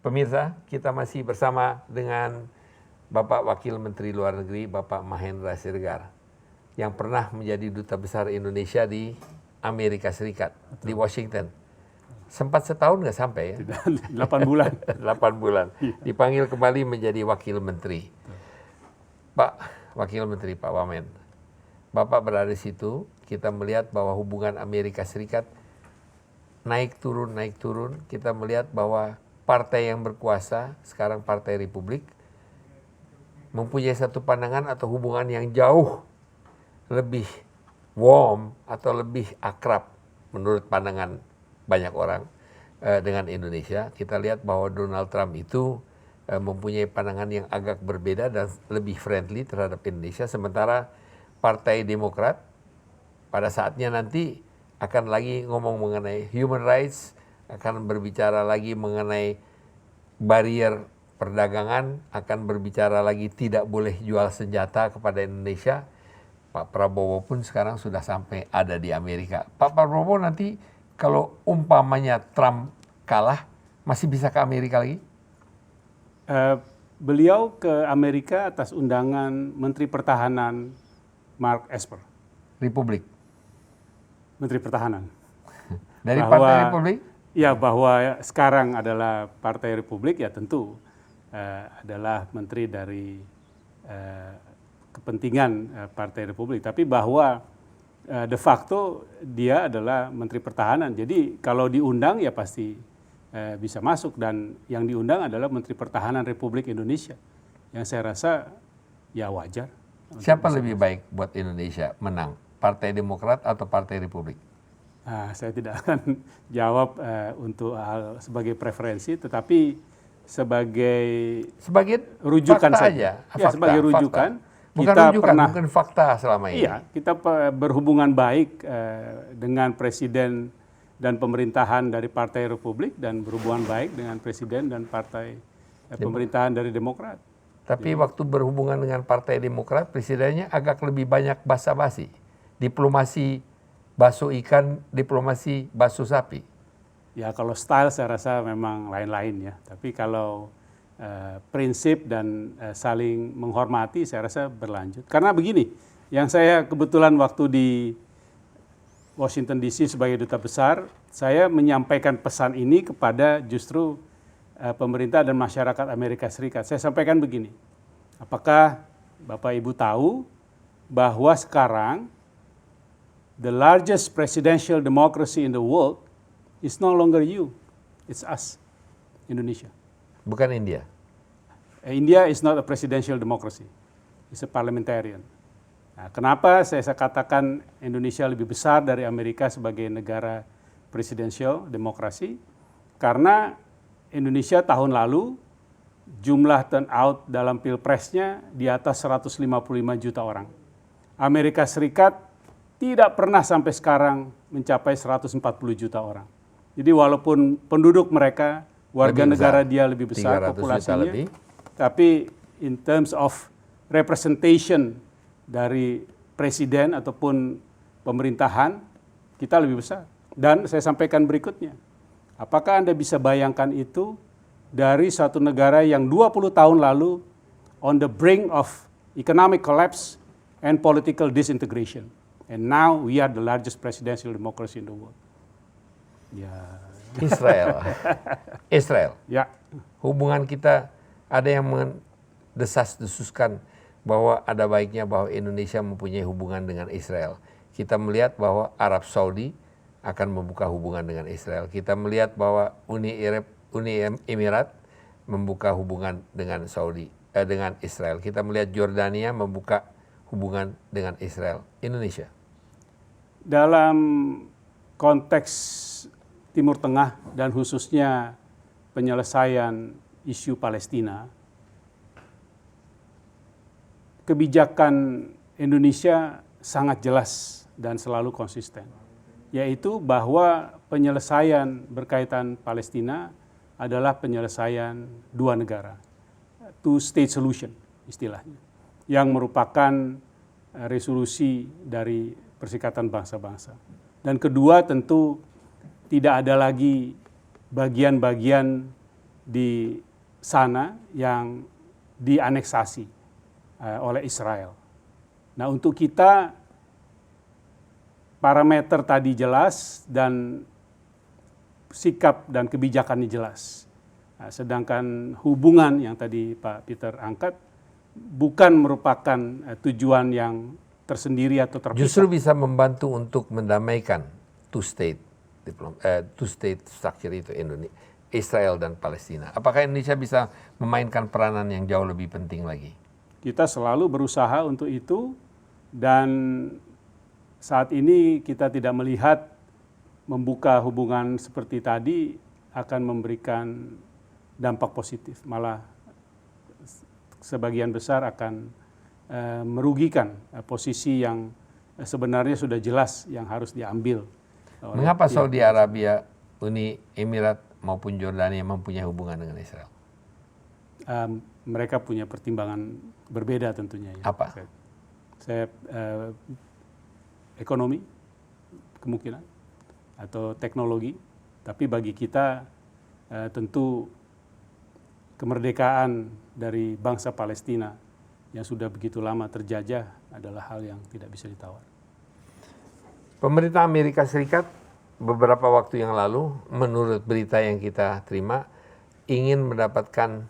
Pemirsa, kita masih bersama dengan Bapak Wakil Menteri Luar Negeri, Bapak Mahendra Siregar, yang pernah menjadi Duta Besar Indonesia di Amerika Serikat, di Washington. Sempat setahun nggak sampai ya? Tidak, 8 bulan. 8 bulan. Dipanggil kembali menjadi Wakil Menteri. Pak Wakil Menteri, Pak Wamen, Bapak berada di situ, kita melihat bahwa hubungan Amerika Serikat naik turun. Kita melihat bahwa partai yang berkuasa, sekarang Partai Republik, mempunyai satu pandangan atau hubungan yang jauh lebih warm atau lebih akrab menurut pandangan banyak orang dengan Indonesia. Kita lihat bahwa Donald Trump itu mempunyai pandangan yang agak berbeda dan lebih friendly terhadap Indonesia, sementara Partai Demokrat pada saatnya nanti akan lagi ngomong mengenai human rights, akan berbicara lagi mengenai barrier perdagangan, akan berbicara lagi tidak boleh jual senjata kepada Indonesia. Pak Prabowo pun sekarang sudah sampai ada di Amerika. Pak Prabowo nanti kalau umpamanya Trump kalah, masih bisa ke Amerika lagi? Beliau ke Amerika atas undangan Menteri Pertahanan Mark Esper. Republik? Menteri Pertahanan. Dari Partai Republik? Ya, bahwa sekarang adalah Partai Republik, ya tentu adalah menteri dari kepentingan Partai Republik. Tapi bahwa de facto dia adalah Menteri Pertahanan. Jadi kalau diundang ya pasti bisa masuk, dan yang diundang adalah Menteri Pertahanan Republik Indonesia. Yang saya rasa ya wajar. Siapa lebih baik buat Indonesia menang? Partai Demokrat atau Partai Republik? Nah, saya tidak akan jawab untuk hal sebagai preferensi, tetapi sebagai rujukan saja. Ya, sebagai rujukan. Bukan kita rujukan, bukan fakta selama ini. Iya, kita berhubungan baik dengan Presiden dan pemerintahan dari Partai Republik, dan berhubungan baik dengan Presiden dan Partai pemerintahan dari Demokrat. Tapi waktu berhubungan dengan Partai Demokrat, presidennya agak lebih banyak basa-basi. Diplomasi basuh ikan, diplomasi basuh sapi. Ya kalau style saya rasa memang lain-lain ya. Tapi kalau prinsip dan saling menghormati saya rasa berlanjut. Karena begini, yang saya kebetulan waktu di Washington DC sebagai duta besar, saya menyampaikan pesan ini kepada justru pemerintah dan masyarakat Amerika Serikat. Saya sampaikan begini, apakah Bapak Ibu tahu bahwa sekarang the largest presidential democracy in the world is no longer you, it's us, Indonesia. Bukan India. India is not a presidential democracy, it's a parliamentarian. Nah, kenapa saya katakan Indonesia lebih besar dari Amerika sebagai negara presidential demokrasi? Karena Indonesia tahun lalu jumlah turnout dalam pilpresnya di atas 155 juta orang. Amerika Serikat tidak pernah sampai sekarang mencapai 140 juta orang. Jadi walaupun penduduk mereka, warga negara dia lebih besar populasinya, tapi in terms of representation dari presiden ataupun pemerintahan, kita lebih besar. Dan saya sampaikan berikutnya, apakah Anda bisa bayangkan itu dari satu negara yang 20 tahun lalu on the brink of economic collapse and political disintegration. And now we are the largest presidential democracy in the world. Ya. Israel. Ya. Hubungan kita ada yang mendesas-desuskan bahwa ada baiknya bahwa Indonesia mempunyai hubungan dengan Israel. Kita melihat bahwa Arab Saudi akan membuka hubungan dengan Israel. Kita melihat bahwa Uni Emirat membuka hubungan dengan dengan Israel. Kita melihat Jordania membuka hubungan dengan Israel. Indonesia. Dalam konteks Timur Tengah dan khususnya penyelesaian isu Palestina, kebijakan Indonesia sangat jelas dan selalu konsisten, yaitu bahwa penyelesaian berkaitan Palestina adalah penyelesaian dua negara, two-state solution istilahnya, yang merupakan resolusi dari Perserikatan Bangsa-Bangsa. Dan kedua, tentu tidak ada lagi bagian-bagian di sana yang dianeksasi oleh Israel. Nah, untuk kita parameter tadi jelas dan sikap dan kebijakannya jelas. Nah, sedangkan hubungan yang tadi Pak Peter angkat bukan merupakan tujuan yang tersendiri atau terpisah. Justru bisa membantu untuk mendamaikan two state structure itu, Israel dan Palestina. Apakah Indonesia bisa memainkan peranan yang jauh lebih penting lagi? Kita selalu berusaha untuk itu, dan saat ini kita tidak melihat membuka hubungan seperti tadi akan memberikan dampak positif, malah sebagian besar akan merugikan posisi yang sebenarnya sudah jelas yang harus diambil. Mengapa Saudi Arabia, Uni Emirat maupun Jordania mempunyai hubungan dengan Israel? Mereka punya pertimbangan berbeda tentunya. Ya. Apa? Saya ekonomi kemungkinan atau teknologi, tapi bagi kita tentu kemerdekaan dari bangsa Palestina yang sudah begitu lama terjajah adalah hal yang tidak bisa ditawar. Pemerintah Amerika Serikat beberapa waktu yang lalu, menurut berita yang kita terima, ingin mendapatkan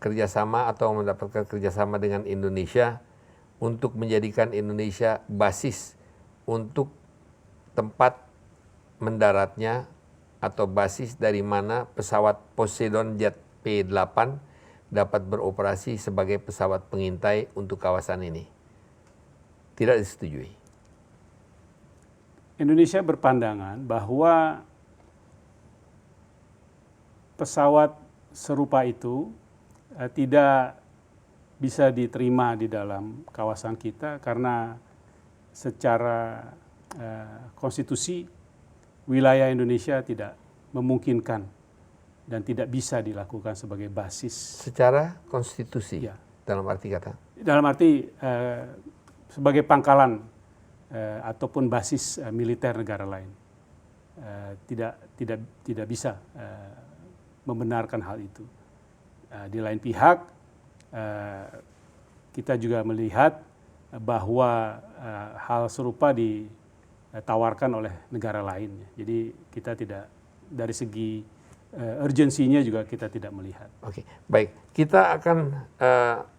kerjasama atau mendapatkan kerjasama dengan Indonesia untuk menjadikan Indonesia basis untuk tempat mendaratnya atau basis dari mana pesawat Poseidon Jet P-8 dapat beroperasi sebagai pesawat pengintai untuk kawasan ini. Tidak disetujui. Indonesia berpandangan bahwa pesawat serupa itu tidak bisa diterima di dalam kawasan kita karena secara konstitusi wilayah Indonesia tidak memungkinkan dan tidak bisa dilakukan sebagai basis. Secara konstitusi, Ya. dalam arti kata? Dalam arti sebagai pangkalan ataupun basis militer negara lain. Tidak bisa membenarkan hal itu. Di lain pihak, kita juga melihat bahwa hal serupa ditawarkan oleh negara lain. Jadi kita tidak, dari segi urgensinya juga kita tidak melihat. Oke, baik. Kita akan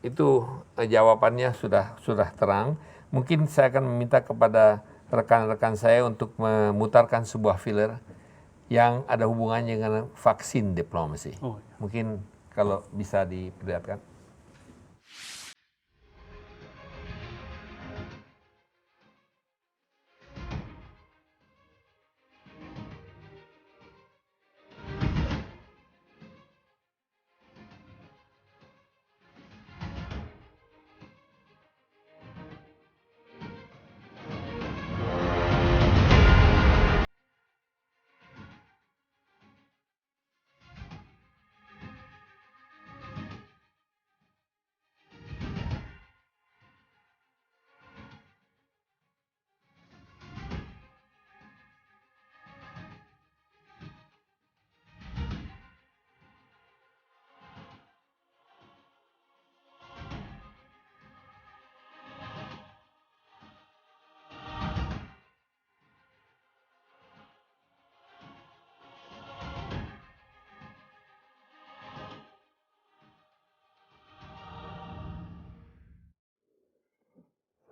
itu jawabannya sudah terang. Mungkin saya akan meminta kepada rekan-rekan saya untuk memutarkan sebuah filler yang ada hubungannya dengan vaksin diplomasi. Oh, ya. Mungkin kalau bisa diperlihatkan.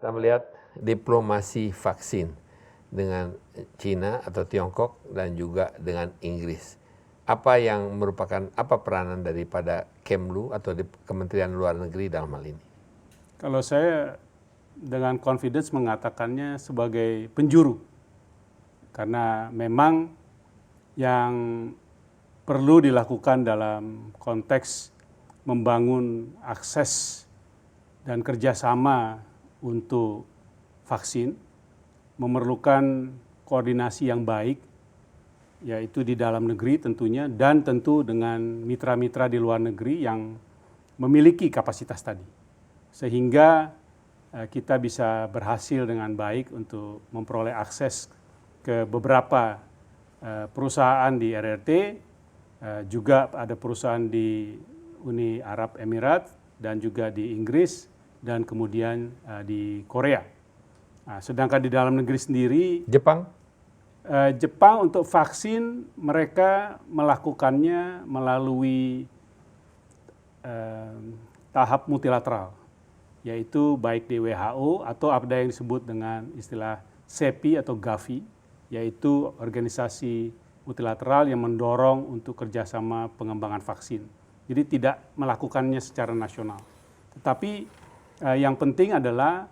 Kita melihat diplomasi vaksin dengan Cina atau Tiongkok dan juga dengan Inggris. Apa yang merupakan, apa peranan daripada Kemlu atau di Kementerian Luar Negeri dalam hal ini? Kalau saya dengan confidence mengatakannya sebagai penjuru. Karena memang yang perlu dilakukan dalam konteks membangun akses dan kerjasama untuk vaksin memerlukan koordinasi yang baik, yaitu di dalam negeri tentunya, dan tentu dengan mitra-mitra di luar negeri yang memiliki kapasitas tadi. Sehingga kita bisa berhasil dengan baik untuk memperoleh akses ke beberapa perusahaan di RRT juga ada perusahaan di Uni Arab Emirat dan juga di Inggris dan kemudian di Korea. Nah, sedangkan di dalam negeri sendiri, Jepang untuk vaksin mereka melakukannya melalui tahap multilateral, yaitu baik di WHO atau ada yang disebut dengan istilah CEPI atau Gavi, yaitu organisasi multilateral yang mendorong untuk kerjasama pengembangan vaksin. Jadi tidak melakukannya secara nasional. Tetapi yang penting adalah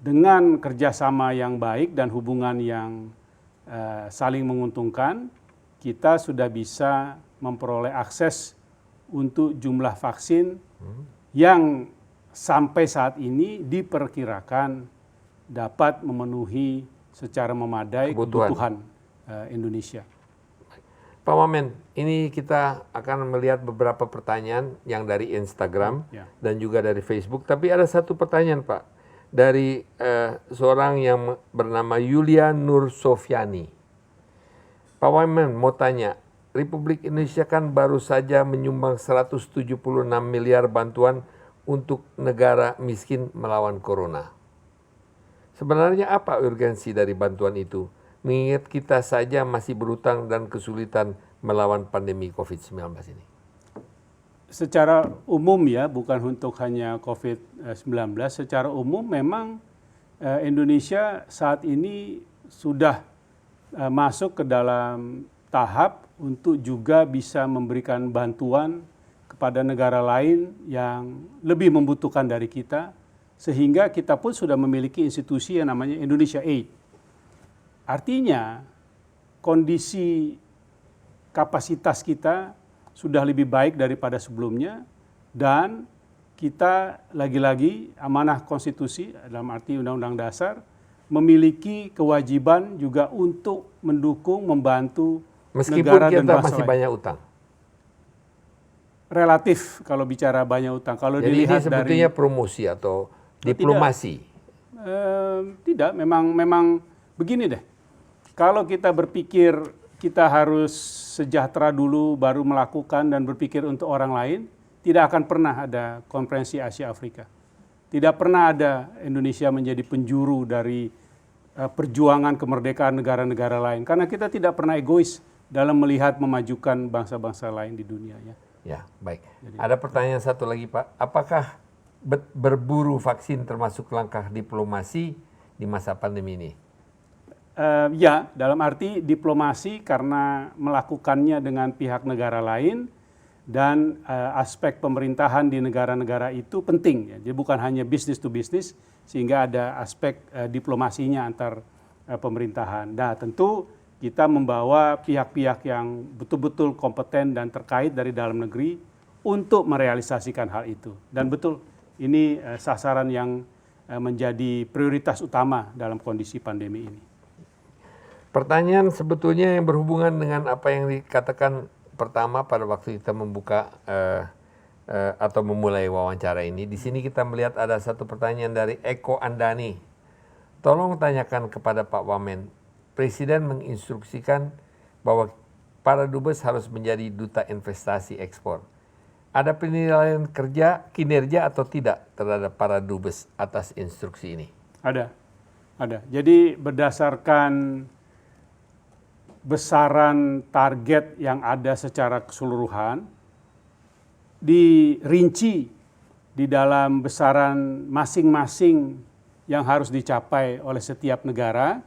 dengan kerjasama yang baik dan hubungan yang saling menguntungkan, kita sudah bisa memperoleh akses untuk jumlah vaksin yang sampai saat ini diperkirakan dapat memenuhi secara memadai kebutuhan Indonesia. Pak Wamen, ini kita akan melihat beberapa pertanyaan yang dari Instagram dan juga dari Facebook. Tapi ada satu pertanyaan, Pak, dari seorang yang bernama Yulia Nur Sofiani. Pak Wamen mau tanya, Republik Indonesia kan baru saja menyumbang 176 miliar bantuan untuk negara miskin melawan corona. Sebenarnya apa urgensi dari bantuan itu? Mengingat kita saja masih berutang dan kesulitan melawan pandemi COVID-19 ini. Secara umum ya, bukan untuk hanya COVID-19, secara umum memang Indonesia saat ini sudah masuk ke dalam tahap untuk juga bisa memberikan bantuan kepada negara lain yang lebih membutuhkan dari kita, sehingga kita pun sudah memiliki institusi yang namanya Indonesia Aid. Artinya kondisi kapasitas kita sudah lebih baik daripada sebelumnya, dan kita lagi-lagi amanah konstitusi dalam arti Undang-Undang Dasar memiliki kewajiban juga untuk mendukung, membantu negara dan bangsa lain. Meskipun kita masih banyak utang? Relatif kalau bicara banyak utang. Kalau jadi dilihat ini sebetulnya dari promosi atau diplomasi? Tidak, memang begini deh. Kalau kita berpikir kita harus sejahtera dulu baru melakukan dan berpikir untuk orang lain, tidak akan pernah ada konferensi Asia Afrika. Tidak pernah ada Indonesia menjadi penjuru dari perjuangan kemerdekaan negara-negara lain. Karena kita tidak pernah egois dalam melihat memajukan bangsa-bangsa lain di dunia. Ya, baik. Jadi, ada pertanyaan satu lagi, Pak. Apakah berburu vaksin termasuk langkah diplomasi di masa pandemi ini? Ya, dalam arti diplomasi karena melakukannya dengan pihak negara lain dan aspek pemerintahan di negara-negara itu penting. Ya. Jadi bukan hanya business to business, sehingga ada aspek diplomasinya antar pemerintahan. Nah, tentu kita membawa pihak-pihak yang betul-betul kompeten dan terkait dari dalam negeri untuk merealisasikan hal itu. Dan betul, ini sasaran yang menjadi prioritas utama dalam kondisi pandemi ini. Pertanyaan sebetulnya yang berhubungan dengan apa yang dikatakan pertama pada waktu kita membuka atau memulai wawancara ini. Di sini kita melihat ada satu pertanyaan dari Eko Andani. Tolong tanyakan kepada Pak Wamen, Presiden menginstruksikan bahwa para dubes harus menjadi duta investasi ekspor. Ada penilaian kinerja atau tidak terhadap para dubes atas instruksi ini? Ada. Jadi berdasarkan besaran target yang ada secara keseluruhan, dirinci di dalam besaran masing-masing yang harus dicapai oleh setiap negara,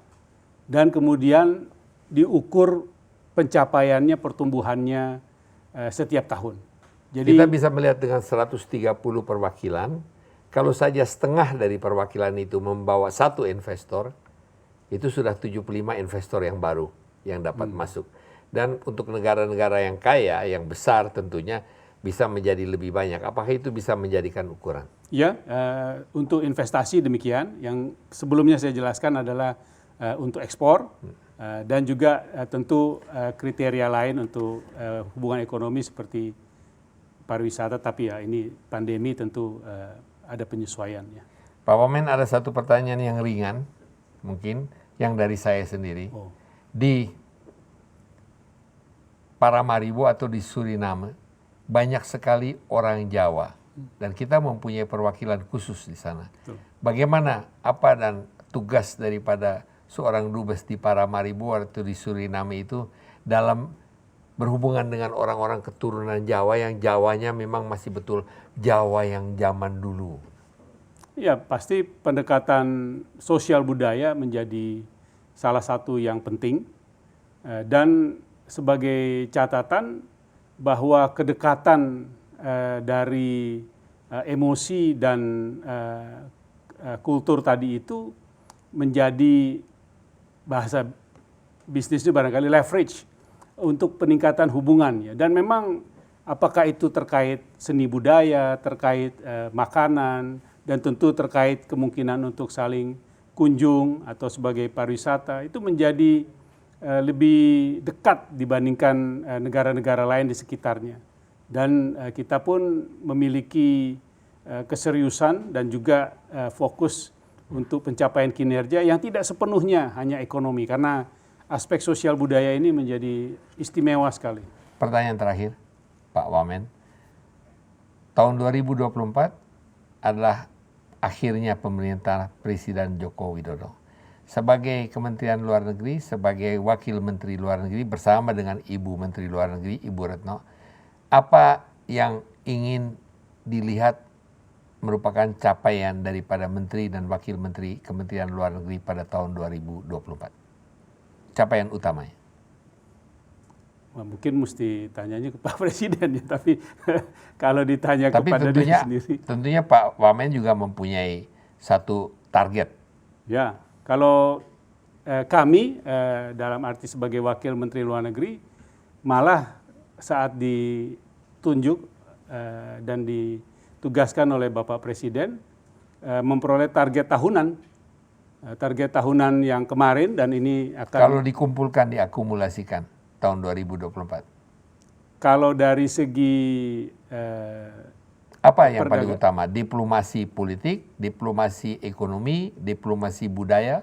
dan kemudian diukur pencapaiannya, pertumbuhannya setiap tahun. Jadi kita bisa melihat dengan 130 perwakilan, kalau saja setengah dari perwakilan itu membawa satu investor, itu sudah 75 investor yang baru yang dapat masuk. Dan untuk negara-negara yang kaya, yang besar tentunya bisa menjadi lebih banyak. Apakah itu bisa menjadikan ukuran? Ya, untuk investasi demikian. Yang sebelumnya saya jelaskan adalah untuk ekspor dan juga tentu kriteria lain untuk hubungan ekonomi seperti pariwisata. Tapi ya ini pandemi tentu ada penyesuaiannya. Pak Wamen, ada satu pertanyaan yang ringan, mungkin yang dari saya sendiri. Paramaribo atau di Suriname banyak sekali orang Jawa dan kita mempunyai perwakilan khusus di sana. Bagaimana apa dan tugas daripada seorang dubes di Paramaribo atau di Suriname itu dalam berhubungan dengan orang-orang keturunan Jawa yang Jawanya memang masih betul Jawa yang zaman dulu? Ya, pasti pendekatan sosial budaya menjadi salah satu yang penting. Dan sebagai catatan bahwa kedekatan dari emosi dan kultur tadi itu menjadi bahasa bisnisnya barangkali leverage untuk peningkatan hubungan. Ya. Dan memang apakah itu terkait seni budaya, terkait makanan, dan tentu terkait kemungkinan untuk saling kunjung atau sebagai pariwisata, itu menjadi lebih dekat dibandingkan negara-negara lain di sekitarnya. Dan kita pun memiliki keseriusan dan juga fokus untuk pencapaian kinerja yang tidak sepenuhnya hanya ekonomi, karena aspek sosial budaya ini menjadi istimewa sekali. Pertanyaan terakhir, Pak Wamen. Tahun 2024 adalah akhirnya pemerintah Presiden Joko Widodo. Sebagai Kementerian Luar Negeri, sebagai Wakil Menteri Luar Negeri bersama dengan Ibu Menteri Luar Negeri, Ibu Retno, apa yang ingin dilihat merupakan capaian daripada Menteri dan Wakil Menteri Kementerian Luar Negeri pada tahun 2024? Capaian utamanya. Wah, mungkin mesti tanyanya ke Pak Presiden ya, tapi kalau ditanya kepada dia sendiri. Tentunya Pak Wamen juga mempunyai satu target. Ya, kalau kami dalam arti sebagai Wakil Menteri Luar Negeri, malah saat ditunjuk dan ditugaskan oleh Bapak Presiden memperoleh target tahunan. Target tahunan yang kemarin dan ini akan... Kalau dikumpulkan, diakumulasikan tahun 2024. Kalau dari segi... apa yang paling utama? Diplomasi politik, diplomasi ekonomi, diplomasi budaya?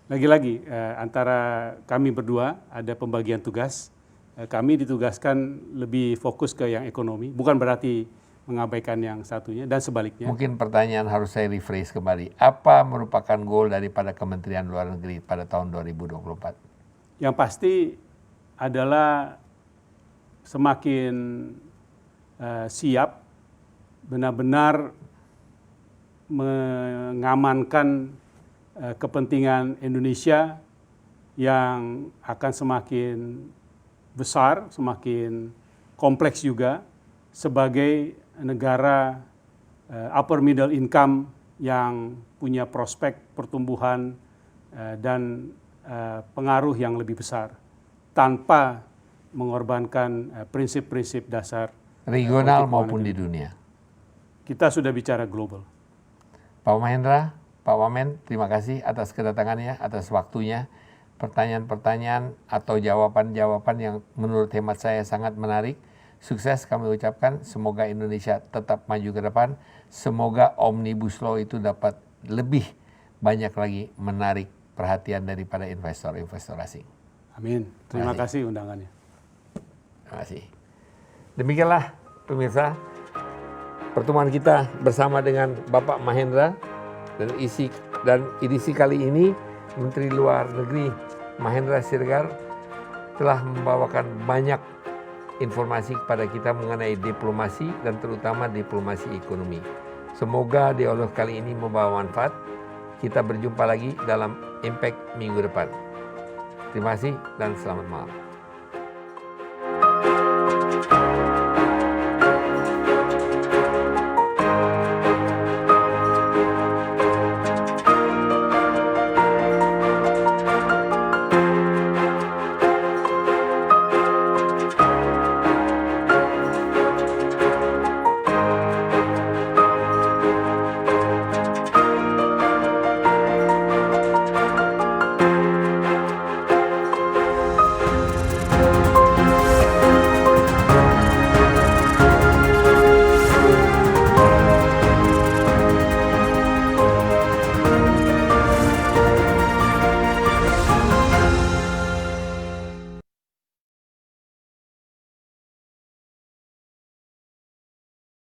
Lagi-lagi antara kami berdua ada pembagian tugas. Kami ditugaskan lebih fokus ke yang ekonomi, bukan berarti mengabaikan yang satunya dan sebaliknya. Mungkin pertanyaan harus saya rephrase kembali. Apa merupakan goal daripada Kementerian Luar Negeri pada tahun 2024? Yang pasti adalah semakin siap benar-benar mengamankan kepentingan Indonesia yang akan semakin besar, semakin kompleks juga sebagai negara upper middle income yang punya prospek pertumbuhan dan pengaruh yang lebih besar tanpa mengorbankan prinsip-prinsip dasar regional maupun di dunia. Kita sudah bicara global. Pak Mahendra, Pak Wamen, terima kasih atas kedatangannya, atas waktunya. Pertanyaan-pertanyaan atau jawaban-jawaban yang menurut hemat saya sangat menarik. Sukses kami ucapkan, semoga Indonesia tetap maju ke depan, semoga Omnibus Law itu dapat lebih banyak lagi menarik perhatian daripada investor-investor asing. Amin. Terima kasih undangannya. Terima kasih. Demikianlah pemirsa, pertemuan kita bersama dengan Bapak Mahendra dan edisi kali ini Menteri Luar Negeri Mahendra Siregar telah membawakan banyak informasi kepada kita mengenai diplomasi dan terutama diplomasi ekonomi. Semoga dialog kali ini membawa manfaat. Kita berjumpa lagi dalam Impact minggu depan. Terima kasih dan selamat malam.